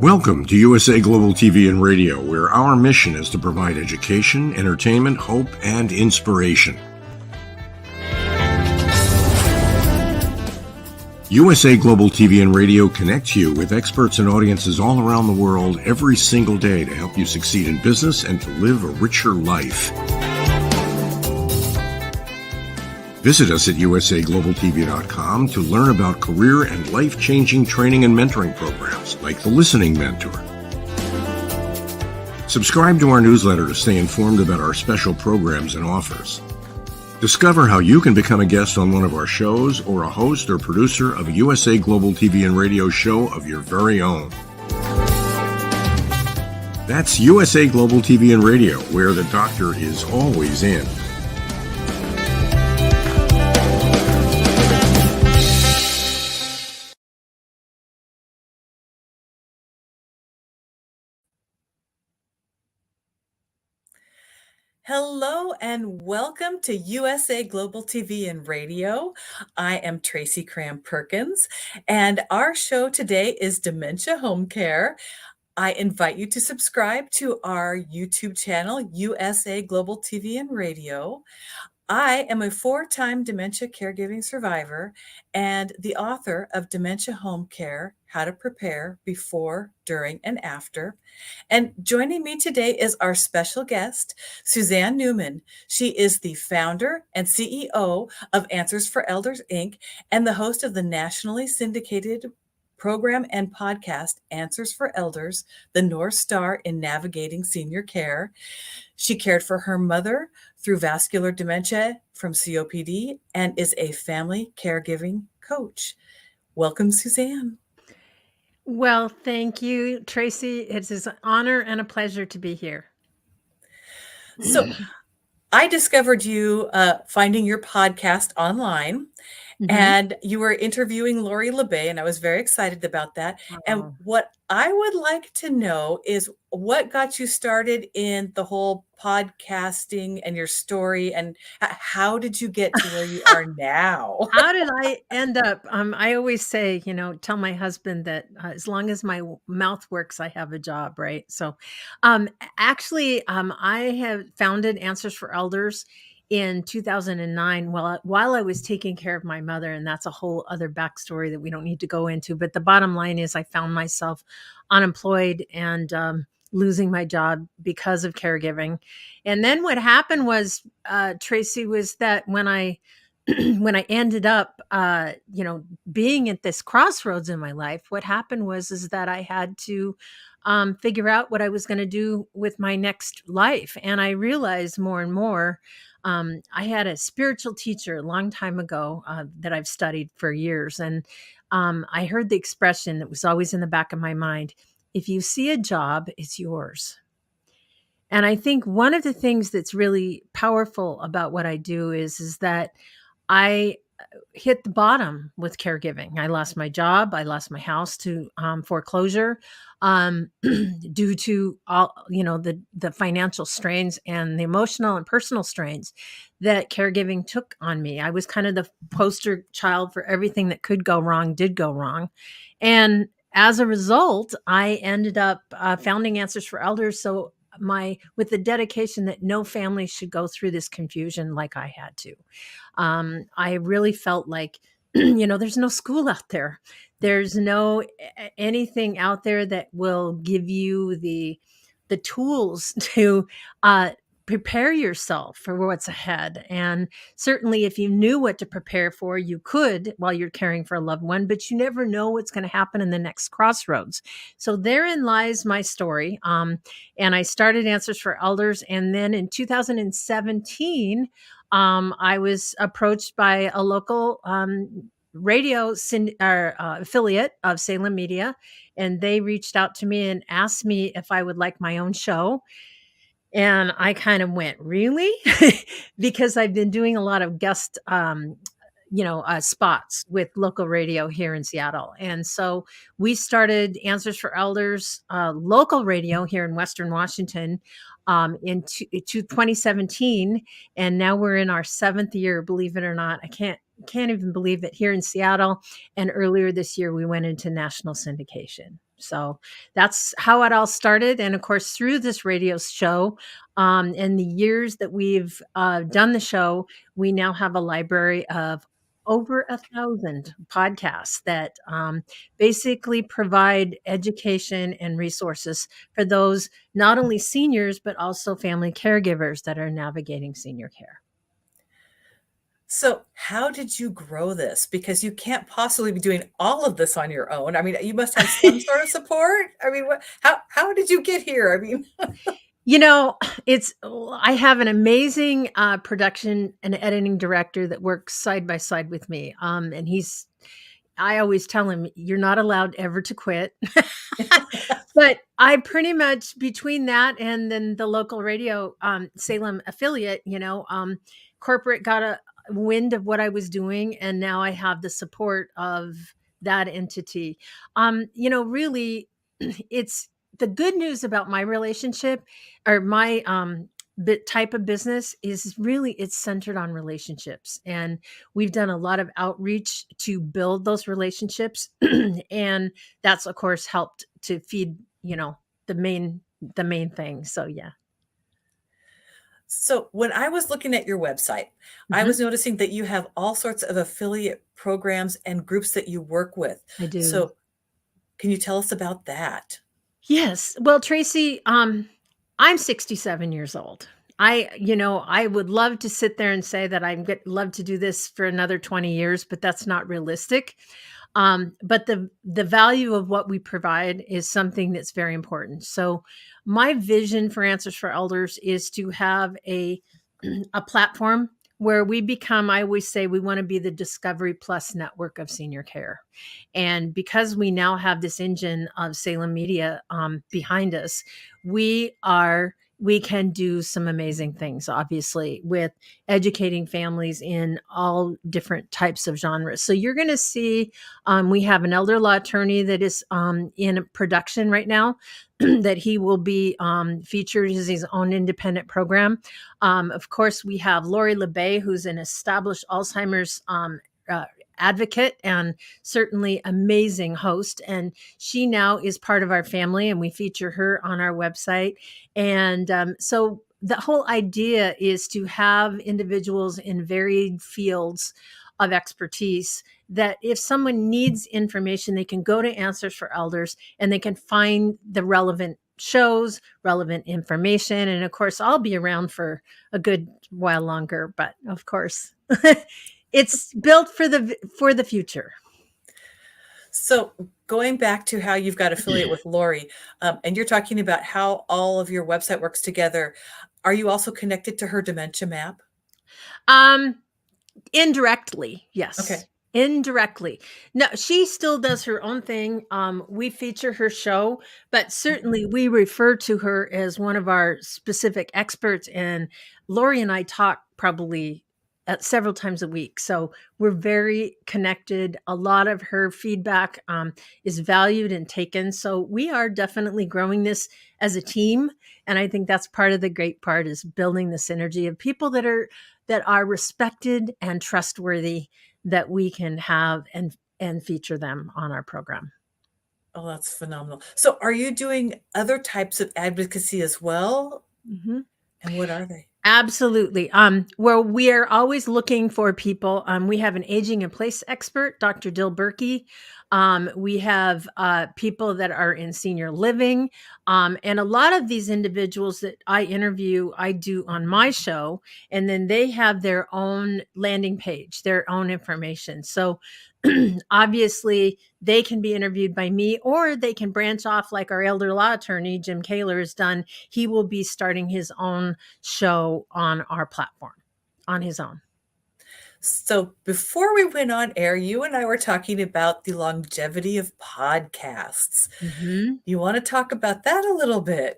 Welcome to USA Global TV and Radio, where our mission is to provide education, entertainment, hope, and inspiration. USA Global TV and Radio connects you with experts and audiences all around the world every single day to help you succeed in business and to live a richer life. Visit us at usaglobaltv.com to learn about career and life-changing training and mentoring programs like the Listening Mentor. Subscribe to our newsletter to stay informed about our special programs and offers. Discover how you can become a guest on one of our shows or a host or producer of a USA Global TV and Radio show of your very own. That's USA Global TV and Radio, where the doctor is always in. Hello and welcome to USA Global TV and Radio. I am Tracy Cram Perkins, and our show today is Dementia Home Care. I invite you to subscribe to our YouTube channel, USA Global TV and Radio. I am a 4-time dementia caregiving survivor and the author of Dementia Home Care, How to Prepare Before, During, and After. And joining me today is our special guest, Suzanne Newman. She is the founder and CEO of Answers for Elders, Inc., and the host of the nationally syndicated program and podcast, Answers for Elders, the North Star in Navigating Senior Care. She cared for her mother through vascular dementia from COPD and is a family caregiving coach. Welcome, Suzanne. Well, thank you, Tracy. It is an honor and a pleasure to be here. So I discovered you finding your podcast online. And you were interviewing Lori LeBay, and I was very excited about that. And what I would like to know is what got you started in the whole podcasting and your story, and how did you get to where you are now? How did I end up? I always say, tell my husband that as long as my mouth works, I have a job, right? So actually, I have founded Answers for Elders in 2009, while I was taking care of my mother, and that's a whole other backstory that we don't need to go into. But the bottom line is I found myself unemployed and losing my job because of caregiving. And then what happened was, Tracy, was that when I when I ended up, being at this crossroads in my life, what happened is that I had to figure out what I was going to do with my next life. And I realized more and more. I had a spiritual teacher a long time ago that I've studied for years. And I heard the expression that was always in the back of my mind: if you see a job, it's yours. And I think one of the things that's really powerful about what I do is that I hit the bottom with caregiving. I lost my job. I lost my house to foreclosure due to all, the financial strains and the emotional and personal strains that caregiving took on me. I was kind of the poster child for everything that could go wrong, did go wrong. And as a result, I ended up founding Answers for Elders. So with the dedication that no family should go through this confusion like I had to. I really felt like, there's no school out there. There's no anything out there that will give you the tools to prepare yourself for what's ahead. And certainly if you knew what to prepare for, you could while you're caring for a loved one, but you never know what's going to happen in the next crossroads. So therein lies my story. And I started Answers for Elders. And then in 2017, I was approached by a local radio affiliate of Salem Media, and they reached out to me and asked me if I would like my own show. And I kind of went, really? Because I've been doing a lot of guest, spots with local radio here in Seattle. And so we started Answers for Elders, local radio here in Western Washington in 2017. And now we're in our 7th year, believe it or not. I can't can't even believe it, here in Seattle. And earlier this year, we went into national syndication. So that's how it all started. And of course, through this radio show, and the years that we've done the show, we now have a library of over 1,000 podcasts that basically provide education and resources for those, not only seniors, but also family caregivers that are navigating senior care. So how did you grow this? Because you can't possibly be doing all of this on your own. I mean, you must have some sort of support. I mean, how did you get here? I mean, You know, I have an amazing production and editing director that works side by side with me. And I always tell him, you're not allowed ever to quit. But I pretty much, between that and then the local radio, Salem affiliate, corporate got a wind of what I was doing. And now I have the support of that entity. Really, it's the good news about my relationship, or my type of business, is really, it's centered on relationships. And we've done a lot of outreach to build those relationships. And that's, of course, helped to feed, the main thing. So yeah. so when I was looking at your website, I Mhm. was noticing that you have all sorts of affiliate programs and groups that you work with. I do. So can you tell us about that? Yes. Well, Tracy, I'm 67 years old. I would love to sit there and say that love to do this for another 20 years, but that's not realistic. But the value of what we provide is something that's very important. So my vision for Answers for Elders is to have a platform where we become, I always say, we want to be the Discovery Plus network of senior care. And because we now have this engine of Salem Media behind us, we can do some amazing things, obviously, with educating families in all different types of genres. So you're going to see, we have an elder law attorney that is in production right now, that he will be featured as his own independent program. Of course, we have Lori LeBay, who's an established Alzheimer's advocate and certainly amazing host. And she now is part of our family, and we feature her on our website. And so the whole idea is to have individuals in varied fields of expertise, that if someone needs information, they can go to Answers for Elders and they can find the relevant shows, relevant information. And of course, I'll be around for a good while longer, but of course, it's built for the future. So going back to how you've got affiliate with Lori, and you're talking about how all of your website works together, are you also connected to her dementia map? Indirectly, yes. Okay. Indirectly. No, she still does her own thing. We feature her show, but certainly we refer to her as one of our specific experts. And Lori and I talk probably several times a week. So we're very connected. A lot of her feedback is valued and taken. So we are definitely growing this as a team. And I think that's part of the great part, is building the synergy of people that are respected and trustworthy, that we can have and feature them on our program. Oh, that's phenomenal. So are you doing other types of advocacy as well? Mm-hmm. And what are they? Absolutely. Well, we are always looking for people. We have an aging in place expert, Dr. Dill Berkey. We have people that are in senior living. And a lot of these individuals that I interview, I do on my show, and then they have their own landing page, their own information. So obviously they can be interviewed by me, or they can branch off like our elder law attorney, Jim Kaler, has done. He will be starting his own show on our platform on his own. So before we went on air, you and I were talking about the longevity of podcasts. Mm-hmm. You want to talk about that a little bit?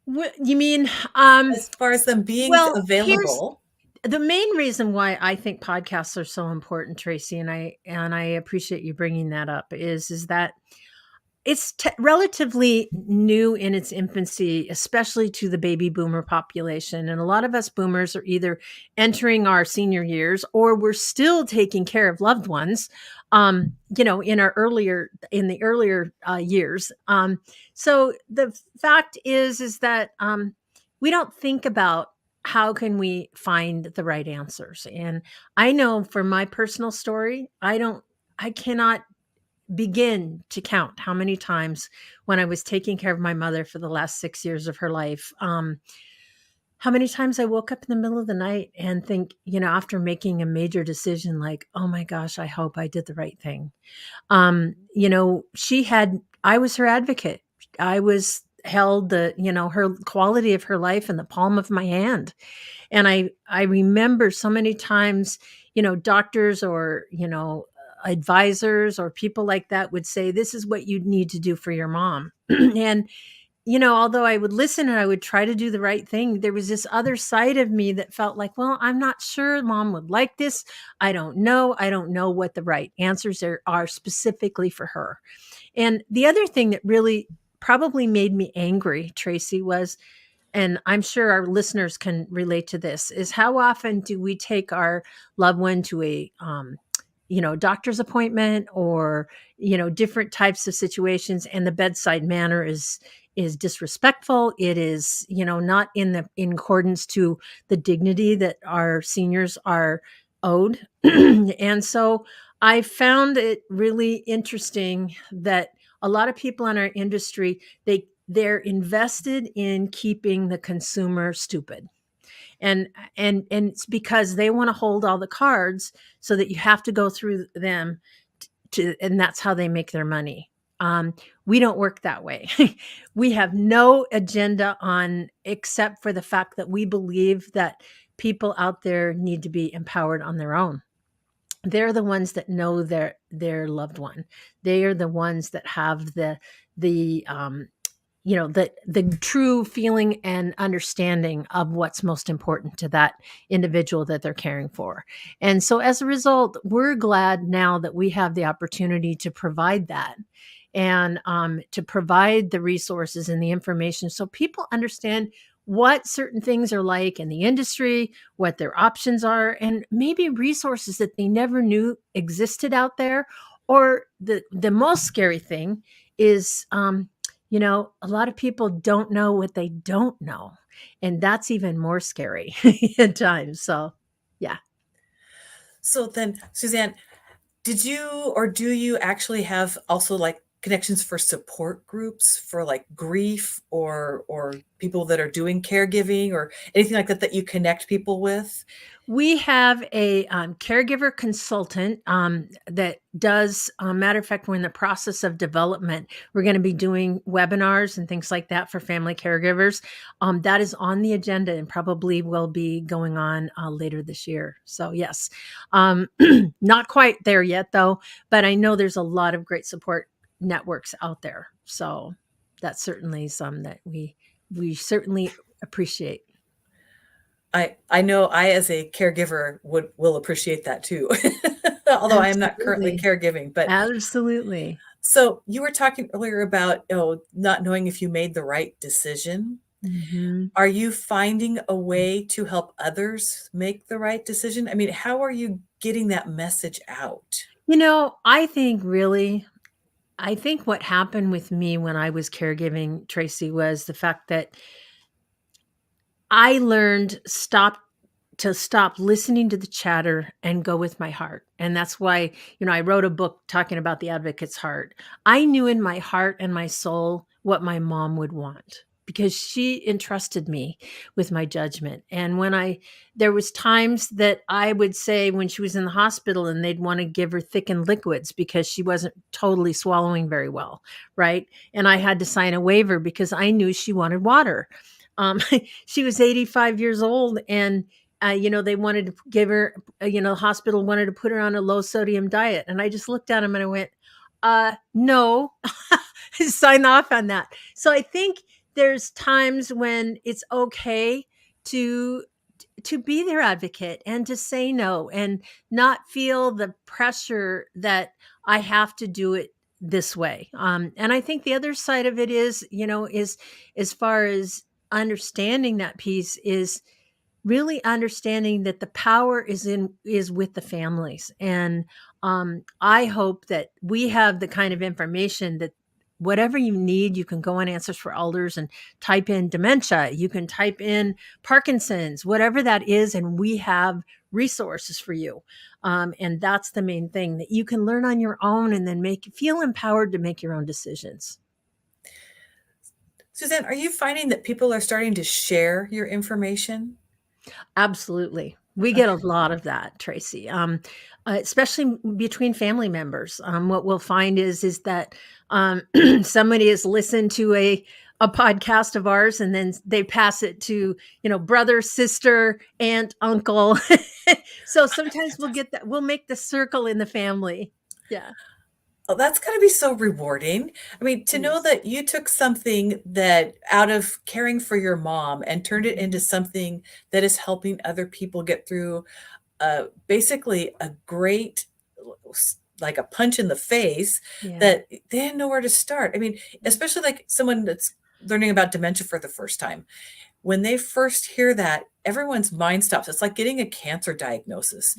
What you mean? As far as them being available. The main reason why I think podcasts are so important, Tracy, and I appreciate you bringing that up, is that it's relatively new in its infancy, especially to the baby boomer population. And a lot of us boomers are either entering our senior years or we're still taking care of loved ones, in the earlier years. So the fact is that we don't think about how can we find the right answers. And I know for my personal story, I cannot begin to count how many times when I was taking care of my mother for the last 6 years of her life, how many times I woke up in the middle of the night and think, after making a major decision, like, oh my gosh, I hope I did the right thing. I was her advocate. I was held her quality of her life in the palm of my hand. And I remember so many times, doctors or, advisors or people like that would say, this is what you need to do for your mom. And, although I would listen and I would try to do the right thing, there was this other side of me that felt like, well, I'm not sure mom would like this. I don't know. I don't know what the right answers are specifically for her. And the other thing that really probably made me angry, Tracy, was, and I'm sure our listeners can relate to this, is how often do we take our loved one to a doctor's appointment or different types of situations, and the bedside manner is disrespectful. It is not in accordance to the dignity that our seniors are owed. And so I found it really interesting that a lot of people in our industry, they're invested in keeping the consumer stupid. And it's because they want to hold all the cards so that you have to go through them and that's how they make their money. We don't work that way. We have no agenda on, except for the fact that we believe that people out there need to be empowered on their own. They're the ones that know their loved one. They are the ones that have the true feeling and understanding of what's most important to that individual that they're caring for. And so as a result, we're glad now that we have the opportunity to provide that and to provide the resources and the information so people understand what certain things are like in the industry, what their options are, and maybe resources that they never knew existed out there. Or the most scary thing is, a lot of people don't know what they don't know. And that's even more scary at times. So, yeah. So then, Suzanne, did you or do you actually have also like connections for support groups for like grief or people that are doing caregiving or anything like that that you connect people with? We have a caregiver consultant that does, matter of fact, we're in the process of development. We're going to be doing webinars and things like that for family caregivers. That is on the agenda and probably will be going on later this year. So yes, not quite there yet though, but I know there's a lot of great support networks out there. So that's certainly some that we certainly appreciate. I know I, as a caregiver, will appreciate that too. Although I am not currently Absolutely. caregiving, but Absolutely. so you were talking earlier about, not knowing if you made the right decision. Mhm. Are you finding a way to help others make the right decision? I mean, how are you getting that message out? I think what happened with me when I was caregiving, Tracy, was the fact that I learned to stop listening to the chatter and go with my heart. And that's why, I wrote a book talking about the advocate's heart. I knew in my heart and my soul what my mom would want because she entrusted me with my judgment. And there was times that I would say when she was in the hospital and they'd want to give her thickened liquids because she wasn't totally swallowing very well. Right. And I had to sign a waiver because I knew she wanted water. She was 85 years old and they wanted to give her, the hospital wanted to put her on a low sodium diet. And I just looked at him and I went, no, sign off on that. So I think there's times when it's okay to be their advocate and to say no and not feel the pressure that I have to do it this way. And I think the other side of it is, is as far as understanding that piece is really understanding that the power is with the families. And I hope that we have the kind of information that whatever you need, you can go on Answers for Elders and type in dementia, you can type in Parkinson's, whatever that is, and we have resources for you. And that's the main thing, that you can learn on your own and then feel empowered to make your own decisions. Suzanne, are you finding that people are starting to share your information? Absolutely. We get a lot of that, Tracy, especially between family members. What we'll find is that somebody has listened to a podcast of ours, and then they pass it to, brother, sister, aunt, uncle. So sometimes we'll get that. We'll make the circle in the family. Yeah. Oh, that's gotta be so rewarding. I mean, to know Yes. that you took something that out of caring for your mom and turned it into something that is helping other people get through, basically a great like a punch in the face Yeah. that they didn't know where to start. I mean, especially like someone that's learning about dementia for the first time. When they first hear that, everyone's mind stops. It's like getting a cancer diagnosis.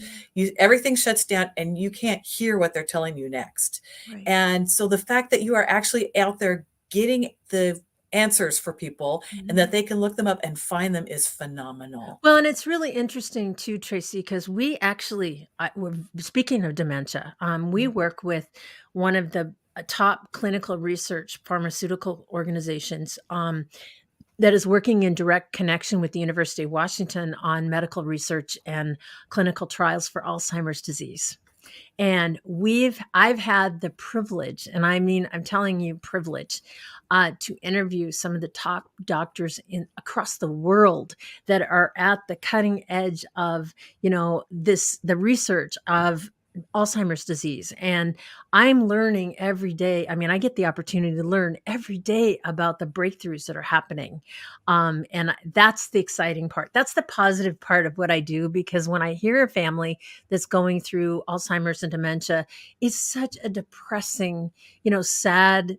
Everything shuts down and you can't hear what they're telling you next. Right. And so the fact that you are actually out there getting the answers for people and that they can look them up and find them is phenomenal. Well, and it's really interesting too, Tracy, because we actually, we're speaking of dementia, we work with one of the top clinical research pharmaceutical organizations that is working in direct connection with the University of Washington on medical research and clinical trials for Alzheimer's disease. And I've had the privilege, and I mean, I'm telling you, privilege, to interview some of the top doctors across the world that are at the cutting edge of, the research of Alzheimer's disease. And I'm learning every day. I mean, I get the opportunity to learn every day about the breakthroughs that are happening. And that's the exciting part. That's the positive part of what I do, because when I hear a family that's going through Alzheimer's and dementia, it's such a depressing, sad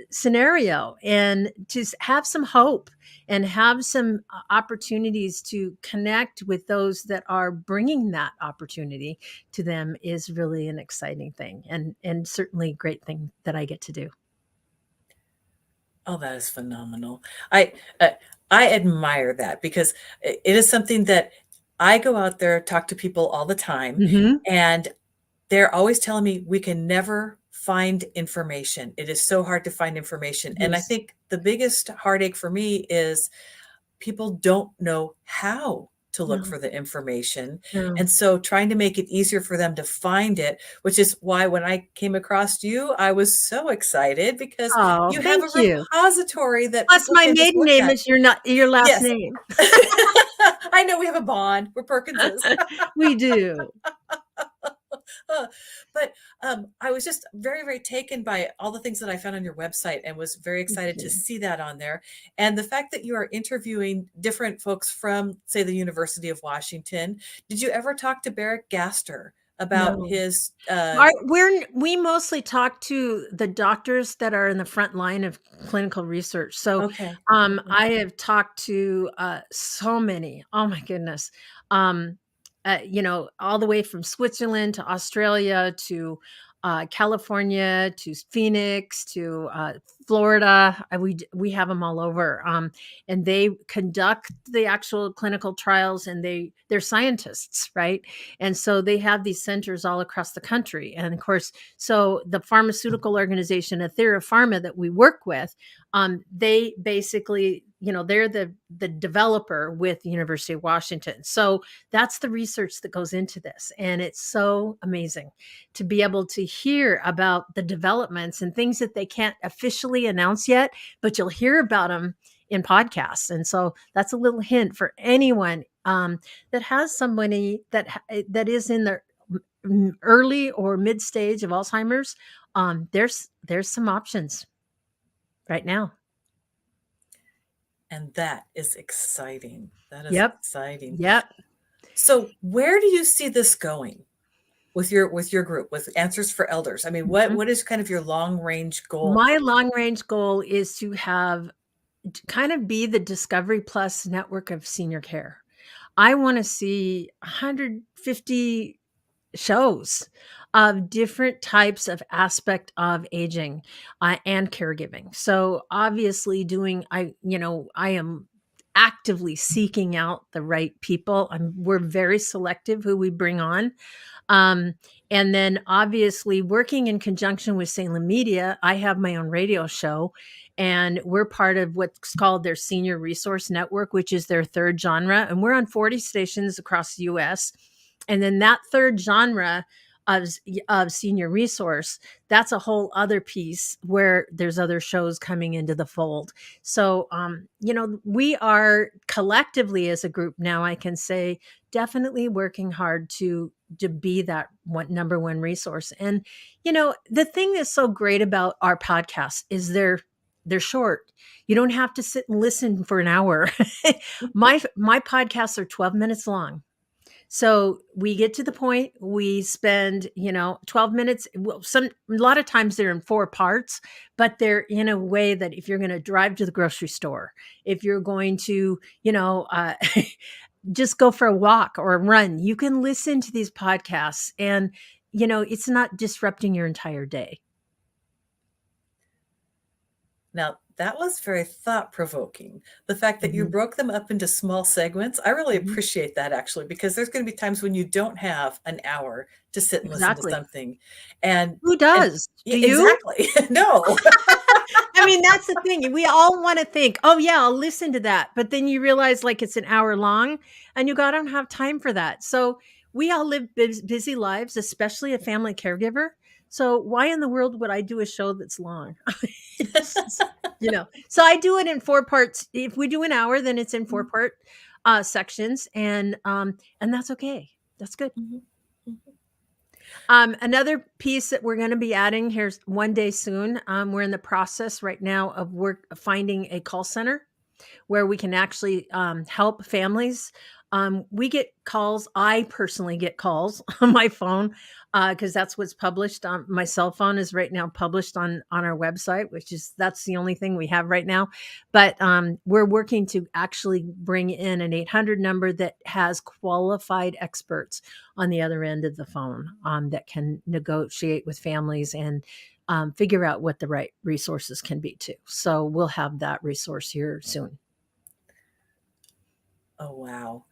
scenario. And to have some hope and have some opportunities to connect with those that are bringing that opportunity to them is really an exciting thing, and certainly a great thing that I get to do. Oh, that is phenomenal. I admire that because it is something that I go out there, talk to people all the time, Mhm. and they're always telling me we can never find information. It is so hard to find information. And I Yes. think the biggest heartache for me is people don't know how to look No, for the information. no. And so trying to make it easier for them to find it, which is why when I came across you, I was so excited because Oh, you have a thank you. repository that Plus, people my can just maiden look name at. is your last Yes. name. I know we have a bond. We're Perkinses. We do. But I was just very, very taken by all the things that I found on your website and was very Thank excited to you. see that on there. And the fact that you are interviewing different folks from, say, the University of Washington. Did you ever talk to Barrett Gaster about No. his We mostly talk to the doctors that are in the front line of clinical research. So, okay. I have talked to so many. Oh my goodness. Um, all the way from Switzerland to Australia to California to Phoenix to Florida. We have them all over, and they conduct the actual clinical trials, and they're scientists, right? And so they have these centers all across the country. And of course, so the pharmaceutical organization, Athera Pharma, that we work with, they basically, they're the developer with the University of Washington. So that's the research that goes into this. And it's so amazing to be able to hear about the developments and things that they can't officially announce yet, but you'll hear about them in podcasts. And so that's a little hint for anyone that has somebody that is in the early or mid stage of Alzheimer's. There's some options right now. And that is exciting. That is Yep. exciting. Yep. So where do you see this going? with your group, with Answers for Elders? I mean, what is kind of your long range goal? My long range goal is to kind of be the Discovery Plus network of senior care. I want to see 150 shows of different types of aspect of aging and caregiving. So obviously I am actively seeking out the right people. We're very selective who we bring on. Um, and then obviously working in conjunction with Salem Media, I have my own radio show, and we're part of what's called their Senior Resource Network, which is their third genre. And we're on 40 stations across the US. And then that third genre of senior resource, that's a whole other piece where there's other shows coming into the fold. So, we are collectively as a group now, I can say, definitely working hard to be that number one resource. And, the thing that's so great about our podcast is they're short. You don't have to sit and listen for an hour. My podcasts are 12 minutes long. So we get to the point, we spend, 12 minutes. Well, a lot of times they're in 4 parts, but they're in a way that if you're going to drive to the grocery store, if you're going to, just go for a walk or a run, you can listen to these podcasts and, it's not disrupting your entire day. Now, that was very thought-provoking. The fact that you Mhm. broke them up into small segments, I really Mhm. appreciate that actually, because there's going to be times when you don't have an hour to sit and listen to Exactly. something. And Who and does? yeah, Do you? exactly. No. I mean, that's the thing. We all want to think, oh, yeah, I'll listen to that. But then you realize like it's an hour long and I don't have time for that. So we all live busy lives, especially a family caregiver. So why in the world would I do a show that's long? It's, so I do it in 4 parts. If we do an hour, then it's in 4-part sections. And that's okay. That's good. Mhm. Another piece that we're going to be adding here one day soon. We're in the process right now of finding a call center where we can actually help families. We get calls. I personally get calls on my phone because that's what's published on my cell phone is right now published on our website, that's the only thing we have right now. But we're working to actually bring in an 800 number that has qualified experts on the other end of the phone that can negotiate with families and figure out what the right resources can be too. So we'll have that resource here soon. Oh, wow.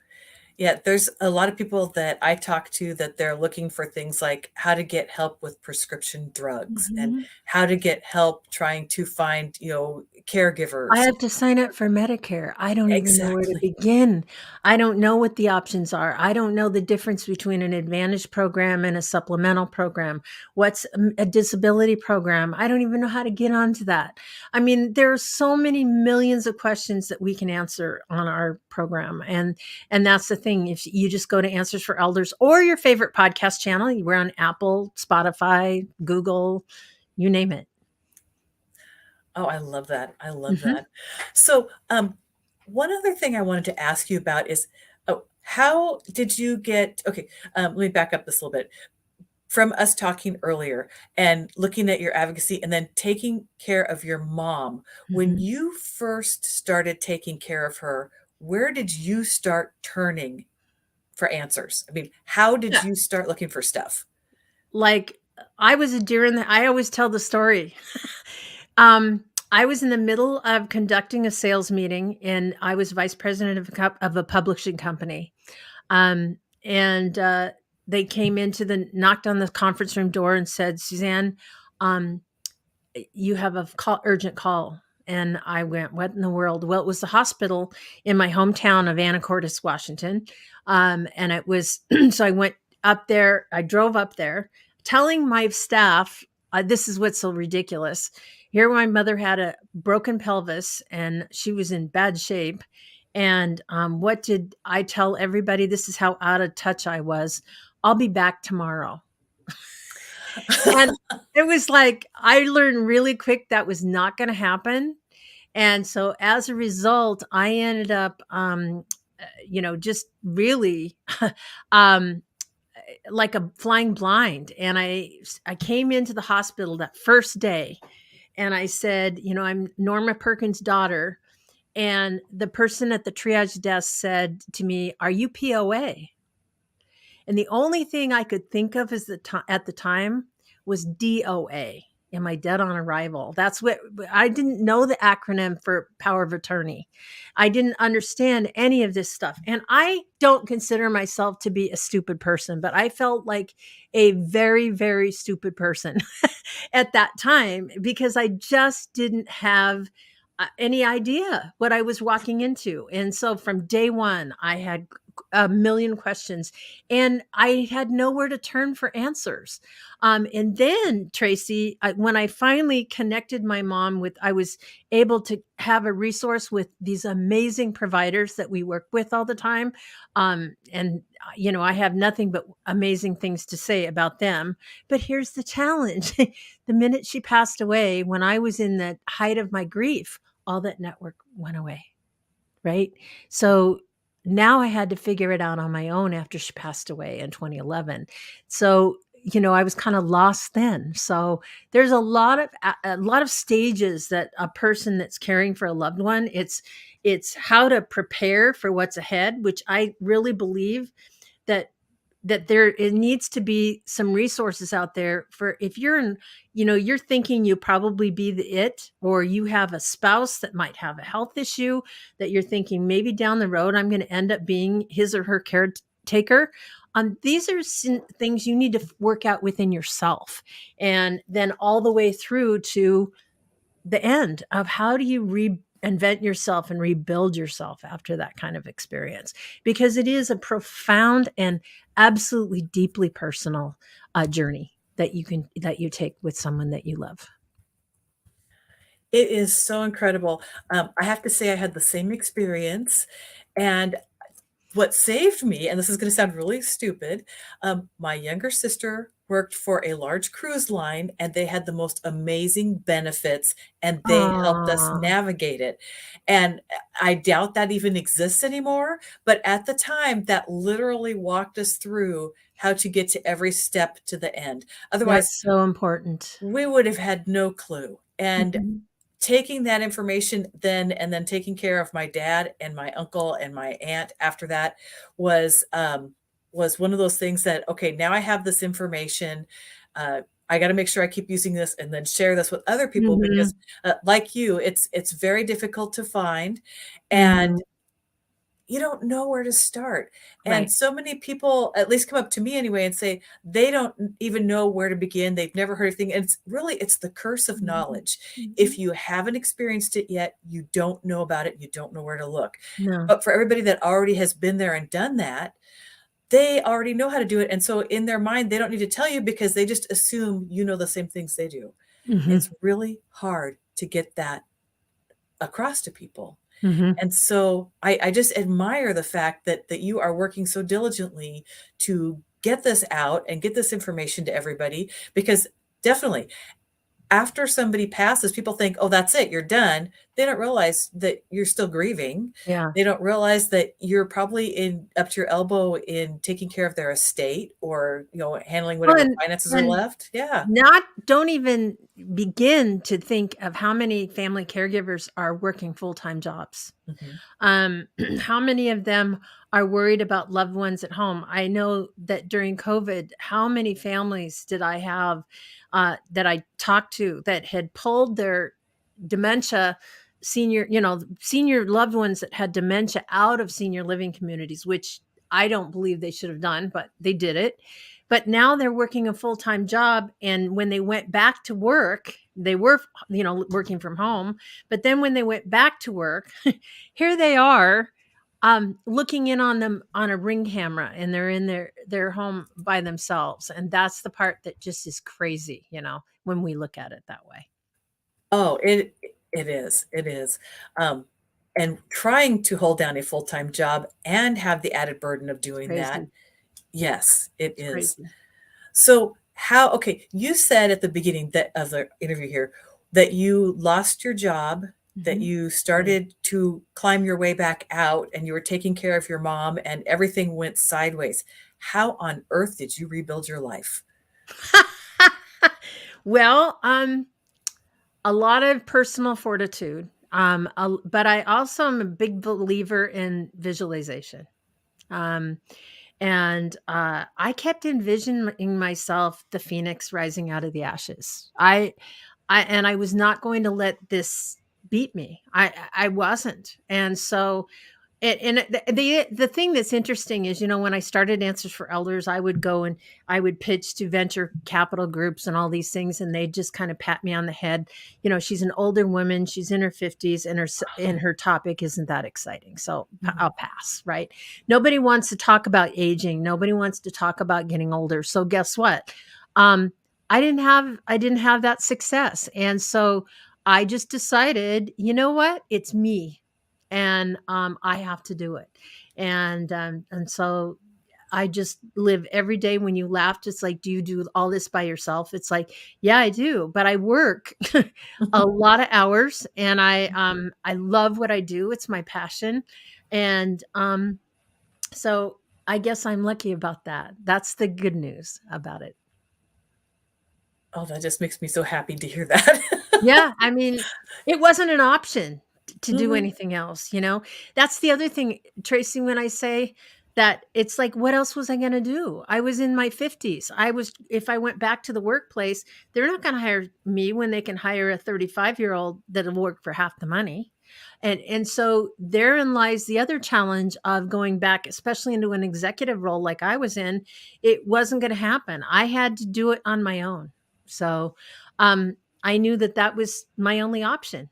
Yeah, there's a lot of people that I talk to that they're looking for things like how to get help with prescription drugs and Mhm. how to get help trying to find, I caregivers. have to sign up for Medicare. I don't even know where to Exactly. begin. I don't know what the options are. I don't know the difference between an Advantage program and a supplemental program. What's a disability program? I don't even know how to get onto that. I mean, there are so many millions of questions that we can answer on our program. And that's the thing. If you just go to Answers for Elders or your favorite podcast channel, we're on Apple, Spotify, Google, you name it. Oh, I love that. I love Mhm. that. So, one other thing I wanted to ask you about is, how did you get okay, let me back up this a little bit. From us talking earlier and looking at your advocacy and then taking care of your mom, when Mhm. you first started taking care of her, where did you start turning for answers? I mean, how did Yeah. you start looking for stuff? Like, I was a deer in the I always tell the story. Um, I was in the middle of conducting a sales meeting, and I was vice president of a publishing company. And they came knocked on the conference room door and said, "Suzanne, um, you have a urgent call." And I went, "What in the world?" Well, it was the hospital in my hometown of Anacortes, Washington. And it was, so I went up there. I drove up there telling my staff, this is what's so ridiculous. Here, my mother had a broken pelvis and she was in bad shape. And what did I tell everybody? This is how out of touch I was. I'll be back tomorrow. And it was like, I learned really quick that was not going to happen. And so as a result, I ended up, just really, um, like a flying blind. And I came into the hospital that first day and I said, I'm Norma Perkins' daughter. And the person at the triage desk said to me, "Are you POA?" And the only thing I could think of at the time was DOA. Am I dead on arrival? That's what I didn't know, the acronym for power of attorney. I didn't understand any of this stuff. And I don't consider myself to be a stupid person, but I felt like a very, very stupid person at that time because I just didn't have any idea what I was walking into. And so from day one, I had a million questions and I had nowhere to turn for answers. And then, Tracy, when I finally connected my mom with, I was able to have a resource with these amazing providers that we work with all the time. And, I have nothing but amazing things to say about them. But here's the challenge. The minute she passed away, when I was in the height of my grief, all that network went away. Right. So now I had to figure it out on my own after she passed away in 2011. So, I was kind of lost then. So there's a lot of stages that a person that's caring for a loved one, it's how to prepare for what's ahead, which I really believe that it needs to be some resources out there for if you're thinking you'll probably be it, or you have a spouse that might have a health issue that you're thinking maybe down the road I'm going to end up being his or her caretaker. These are things you need to work out within yourself, and then all the way through to the end of how do you reinvent yourself and rebuild yourself after that kind of experience, because it is a profound and absolutely deeply personal journey that you take with someone that you love. It is so incredible. I have to say I had the same experience, and what saved me, and this is gonna sound really stupid, my younger sister worked for a large cruise line, and they had the most amazing benefits, and they helped us Oh, navigate it, and I doubt that even exists anymore, but at the time, that literally walked us through how to get to every step to the end. Otherwise, that's so important. we would have had no clue, and Mhm. taking that information then and then taking care of my dad and my uncle and my aunt after that was one of those things that, okay, now I have this information. I got to make sure I keep using this and then share this with other people because, Mhm. like you, it's very difficult to find, and Mhm. you don't know where to start. And Right. so many people at least come up to me anyway and say they don't even know where to begin. They've never heard anything. And it's the curse of Mhm. knowledge. If Mhm. you haven't experienced it yet, you don't know about it. You don't know where to look. No. But for everybody that already has been there and done that, they already know how to do it. And so in their mind, they don't need to tell you because they just assume you know the same things they do. Mhm. It's really hard to get that across to people. Mhm. And so I just admire the fact that you are working so diligently to get this out and get this information to everybody because definitely after somebody passes, people think, "Oh, that's it, you're done." They don't realize that you're still grieving. Yeah. They don't realize that you're probably in up to your elbow in taking care of their estate or, handling Well, whatever finances are and left. Yeah. not don't even begin to think of how many family caregivers are working full-time jobs. Mhm. How many of them are worried about loved ones at home? I know that during COVID, how many families did I have that I talked to that had pulled their dementia senior loved ones that had dementia out of senior living communities, which I don't believe they should have done, but they did it. But now they're working a full-time job. And when they went back to work, they were, working from home. But then when they went back to work, here they are looking in on them on a ring camera, and they're in their home by themselves. And that's the part that just is crazy, when we look at it that way. Oh, it is, it is. Um, and trying to hold down a full-time job and have the added burden of It's doing that, crazy. yes, it It's is. crazy. So how okay, you said at the beginning that of the interview here that you lost your job, that Mhm. you Yeah. started to climb your way back out, and you were taking care of your mom, and everything went sideways. How on earth did you rebuild your life? Well, a lot of personal fortitude. But I also am a big believer in visualization. Um, and I kept envisioning myself the phoenix rising out of the ashes. I was not going to let this beat me. I wasn't. And so the thing that's interesting is, when I started Answers for Elders, I would go and I would pitch to venture capital groups and all these things, and they'd just kind of pat me on the head. She's an older woman, she's in her 50s, and her topic isn't that exciting, so I'll pass. Right? Nobody wants to talk about aging. Nobody wants to talk about getting older. So guess what? I didn't have that success, and so I just decided, you know what? It's me, and I have to do it. And so I just live every day. When you laugh, just like, do you do all this by yourself? It's like, yeah, I do, but I work a lot of hours, and I love what I do. It's my passion, and so I guess I'm lucky about that. That's the good news about it. Oh, that just makes me so happy to hear that. Yeah, I mean, it wasn't an option to do Mhm. anything else, you know? That's the other thing, Tracy, when I say that, it's like, what else was I gonna do? I was in my 50s. If I went back to the workplace, they're not gonna hire me when they can hire a 35-year-old that'll work for half the money. And so therein lies the other challenge of going back, especially into an executive role like I was in. It wasn't gonna happen. I had to do it on my own. So, I knew that that was my only option.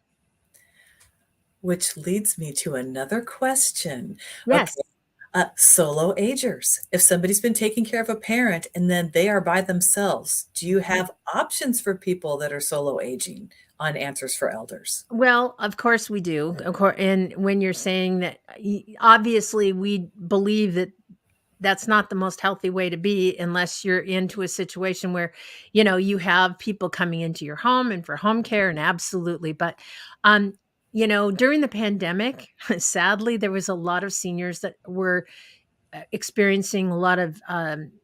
Which leads me to another question. Yes. Okay, solo agers. If somebody's been taking care of a parent and then they are by themselves, do you have options for people that are solo aging on Answers for Elders? Well, of course we do. Of course, and when you're saying that, obviously we believe that that's not the most healthy way to be unless you're into a situation where, you have people coming into your home and for home care, and absolutely. But, during the pandemic, sadly, there was a lot of seniors that were experiencing a lot of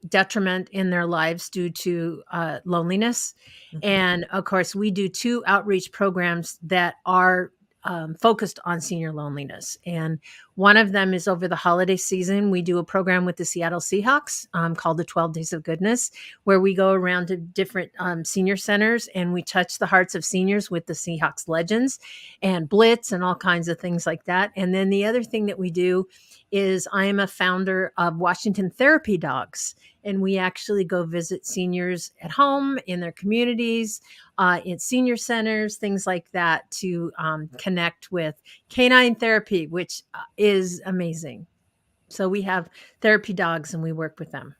detriment in their lives due to loneliness. Mhm. And of course, we do 2 outreach programs that are focused on senior loneliness. And one of them is over the holiday season. We do a program with the Seattle Seahawks called the 12 Days of Goodness, where we go around to different senior centers and we touch the hearts of seniors with the Seahawks legends and blitz and all kinds of things like that. And then the other thing that we do is I am a founder of Washington Therapy Dogs. And we actually go visit seniors at home, in their communities, in senior centers, things like that, to connect with canine therapy, which is amazing. So we have therapy dogs and we work with them.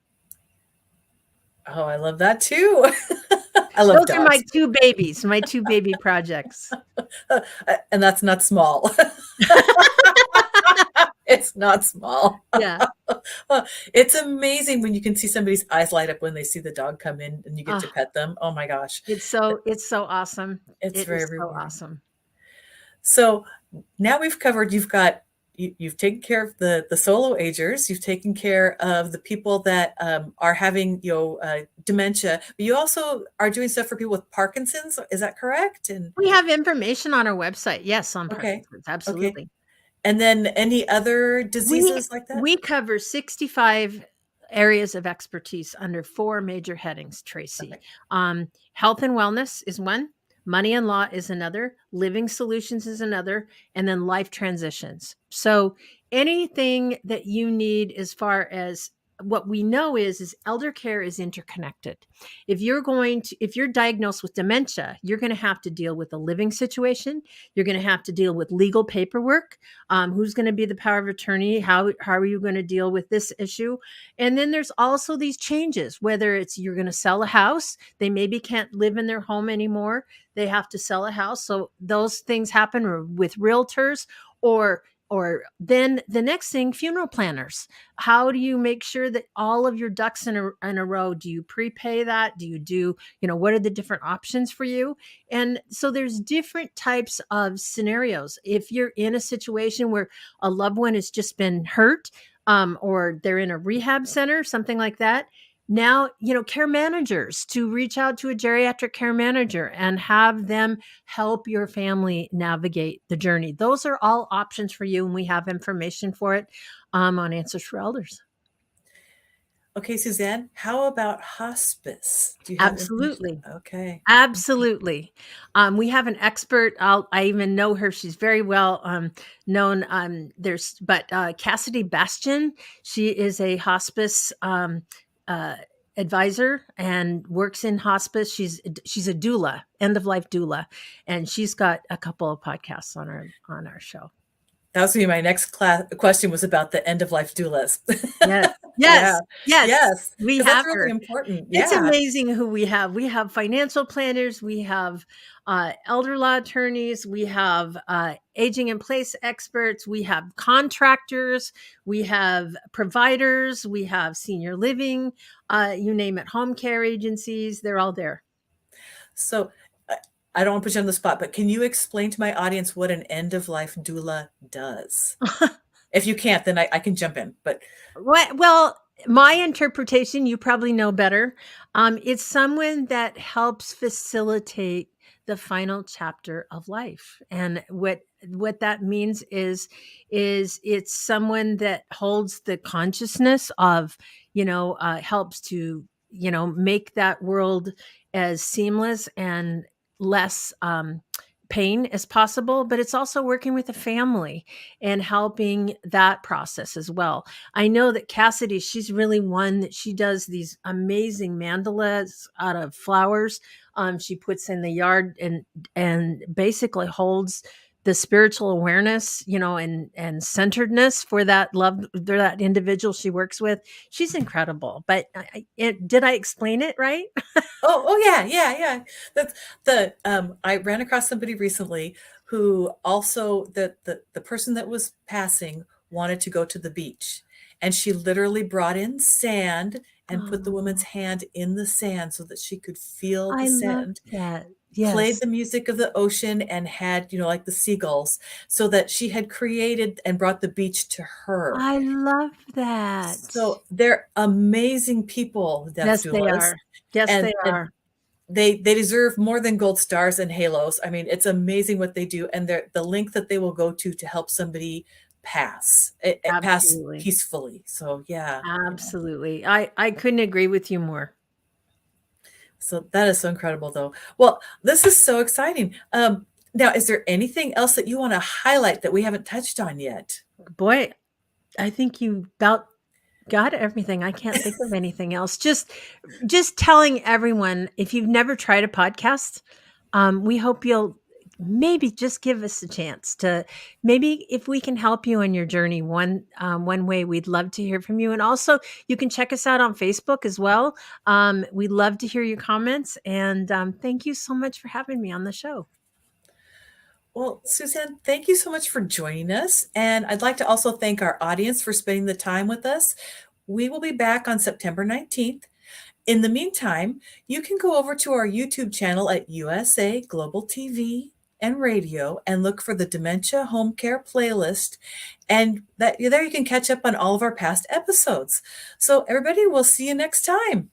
Oh, I love that too. I love Those are dogs. my 2 baby projects. And that's not small. It's not small. Yeah. It's amazing when you can see somebody's eyes light up when they see the dog come in and you get to Uh, pet them. Oh my gosh. it's so awesome. It's It very is so rewarding. awesome. So now we've covered, you've taken care of the solo agers, you've taken care of the people that are having dementia, but you also are doing stuff for people with Parkinson's. Is that correct? And We have information on our website. Yes, on okay, Perkins. okay. Absolutely. And then any other We diseases like that? we cover 65 areas of expertise under 4 major headings, Tracy. Okay. Health and wellness is one, money and law is another, living solutions is another, and then life transitions. So anything that you need, as far as what we know is elder care is interconnected. If you're diagnosed with dementia, you're going to have to deal with a living situation. You're going to have to deal with legal paperwork. Who's going to be the power of attorney? How are you going to deal with this issue? And then there's also these changes, whether it's you're going to sell a house, they maybe can't live in their home anymore, they have to sell a house. So those things happen with realtors, or then the next thing, funeral planners. How do you make sure that all of your ducks in a row? Do you prepay that? Do you do, what are the different options for you? And so there's different types of scenarios. If you're in a situation where a loved one has just been hurt, or they're in a rehab center, something like that. Now, care managers, to reach out to a geriatric care manager and have them help your family navigate the journey. Those are all options for you, and we have information for it on Answers for Elders. Okay, Suzanne, how about hospice? Do you have information? Absolutely. Okay. Absolutely. We have an expert. I even know her. She's very well known. But Cassidy Bastian, she is a hospice advisor and works in hospice. She's a doula, end of life doula, and she's got a couple of podcasts on our show. That was going to be my next question, was about the end of life doulas. Yes. Yeah. Yes. Yes. We 'Cause have that's really her. important. It's Yeah. amazing who we have. We have financial planners. We have elder law attorneys. We have aging in place experts. We have contractors. We have providers. We have senior living. You name it, home care agencies. They're all there. So I don't want to put you on the spot, but can you explain to my audience what an end of life doula does? If you can't, then I can jump in. But Well, my interpretation, you probably know better. It's someone that helps facilitate the final chapter of life, and what that means is it's someone that holds the consciousness of, helps to make that world as seamless and less pain as possible, but it's also working with the family and helping that process as well. I know that Cassidy, she's really one that she does these amazing mandalas out of flowers. She puts in the yard and basically holds the spiritual awareness, and centeredness for that that individual she works with. She's incredible. But did I explain it right? Oh yeah. That's I ran across somebody recently who also, the person that was passing wanted to go to the beach, and she literally brought in sand and put the woman's Oh, hand in the sand so that she could feel the I love sand, that. played Yes. the music of the ocean, and had, like the seagulls, so that she had created and brought the beach to her. I love that. So they're amazing people, death Yes, they doulas, are. Yes, and they are. they deserve more than gold stars and halos. I mean, it's amazing what they do, and the length that they will go to help somebody pass Absolutely. peacefully. So yeah. Absolutely. I couldn't agree with you more. So that is so incredible, though. Well, this is so exciting. Now, is there anything else that you want to highlight that we haven't touched on yet? Boy, I think you about got everything. I can't think of anything else. Just telling everyone, if you've never tried a podcast, we hope you'll maybe just give us a chance to, maybe if we can help you on your journey one way, we'd love to hear from you. And also you can check us out on Facebook as well. We'd love to hear your comments, and thank you so much for having me on the show. Well, Suzanne, thank you so much for joining us. And I'd like to also thank our audience for spending the time with us. We will be back on September 19th. In the meantime, you can go over to our YouTube channel at USA Global TV and Radio and look for the Dementia Home Care playlist. And there you can catch up on all of our past episodes. So everybody, we'll see you next time.